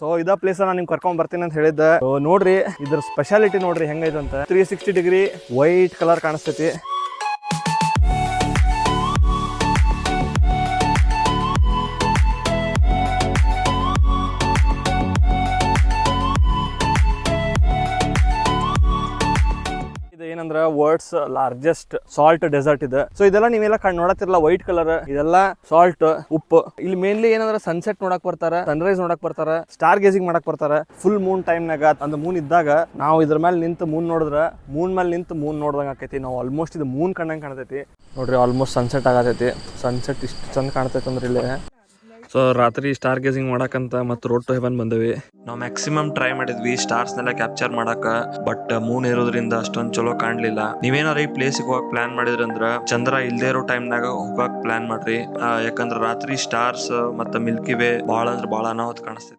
So ಇದ place ನಾನು ನಿಮ್ಗೆ ಕರ್ಕೊಂಡ್ ಬರ್ತೀನಿ ಅಂತ ಹೇಳಿದ್ದೆ. ನೋಡ್ರಿ ಇದ್ರ ಸ್ಪೆಷಾಲಿಟಿ ನೋಡ್ರಿ ಹೆಂಗೈತೆ ಅಂತ. 360 ಡಿಗ್ರಿ ವೈಟ್ ಕಲರ್ ಕಾಣಿಸ್ತೈತಿ. ಏನಂದ್ರ ವರ್ಡ್ಸ್ ಲಾರ್ಜೆಸ್ಟ್ ಸಾಲ್ಟ್ ಡೆಸರ್ಟ್ ಇದೆ. ಸೊ ಇದೆಲ್ಲ ನೀವೆಲ್ಲ ನೋಡತ್ತಿರಲ್ಲ ವೈಟ್ ಕಲರ್, ಇದೆಲ್ಲ ಸಾಲ್ಟ್ ಉಪ್ಪು. ಇಲ್ಲಿ ಮೇನ್ಲಿ ಏನಂದ್ರೆ ಸನ್ಸೆಟ್ ನೋಡಕ್ ಬರ್ತಾರ, ಸನ್ರೈಸ್ ನೋಡಕ್ ಬರ್ತಾರ, ಸ್ಟಾರ್ ಗೇಜಿಂಗ್ ಮಾಡಕ್ ಬರ್ತಾರ. ಫುಲ್ ಮೂನ್ ಟೈಮ್ನಾಗ ಅಂದ್ ಮೂನ್ ಇದ್ದಾಗ ನಾವು ಇದ್ರ ಮೇಲೆ ನಿಂತು ಮೂನ್ ನೋಡಿದ್ರ ಮೂನ್ ಮೇಲೆ ನಿಂತು ಮೂನ್ ನೋಡ್ದಂಗ ಆಕೈತಿ. ನಾವು ಆಲ್ಮೋಸ್ಟ್ ಇದು ಮೂನ್ ಕಂಡಂಗೆ ಕಾಣ್ತೈತಿ ನೋಡ್ರಿ. ಆಲ್ಮೋಸ್ಟ್ ಸನ್ಸೆಟ್ ಆಗತೈತಿ. ಸನ್ಸೆಟ್ ಇಷ್ಟು ಚಂದ ಕಾಣ್ತೈತಿ ಅಂದ್ರೆ ಇಲ್ಲಿ. ಸೊ ರಾತ್ರಿ ಸ್ಟಾರ್ ಗೇಜಿಂಗ್ ಮಾಡಕಂತ ಮತ್ತು ರೋಡ್ ಟು ಹೆವನ್ ಬಂದವಿ. ನಾವು ಮ್ಯಾಕ್ಸಿಮಮ್ ಟ್ರೈ ಮಾಡಿದ್ವಿ ಸ್ಟಾರ್ಸ್ನೆಲ್ಲ ಕ್ಯಾಪ್ಚರ್ ಮಾಡಕ, ಬಟ್ ಮೂನ್ ಇರೋದ್ರಿಂದ ಅಷ್ಟೊಂದು ಚಲೋ ಕಾಣ್ಲಿಲ್ಲ. ನೀವೇನಾರ ಈ ಪ್ಲೇಸಿಗೆ ಹೋಗಕ್ ಪ್ಲಾನ್ ಮಾಡಿದ್ರಂದ್ರ ಚಂದ್ರ ಇಲ್ದೇ ಇರೋ ಟೈಮ್ನಾಗ ಹೋಗಕ್ ಪ್ಲಾನ್ ಮಾಡ್ರಿ. ಯಾಕಂದ್ರ ರಾತ್ರಿ ಸ್ಟಾರ್ಸ್ ಮತ್ತೆ ಮಿಲ್ಕಿ ವೇ ಭಾಳ ಅಂದ್ರೆ ಭಾಳ ಅನಾಹುತ ಕಾಣಿಸ್ತೈತಿ.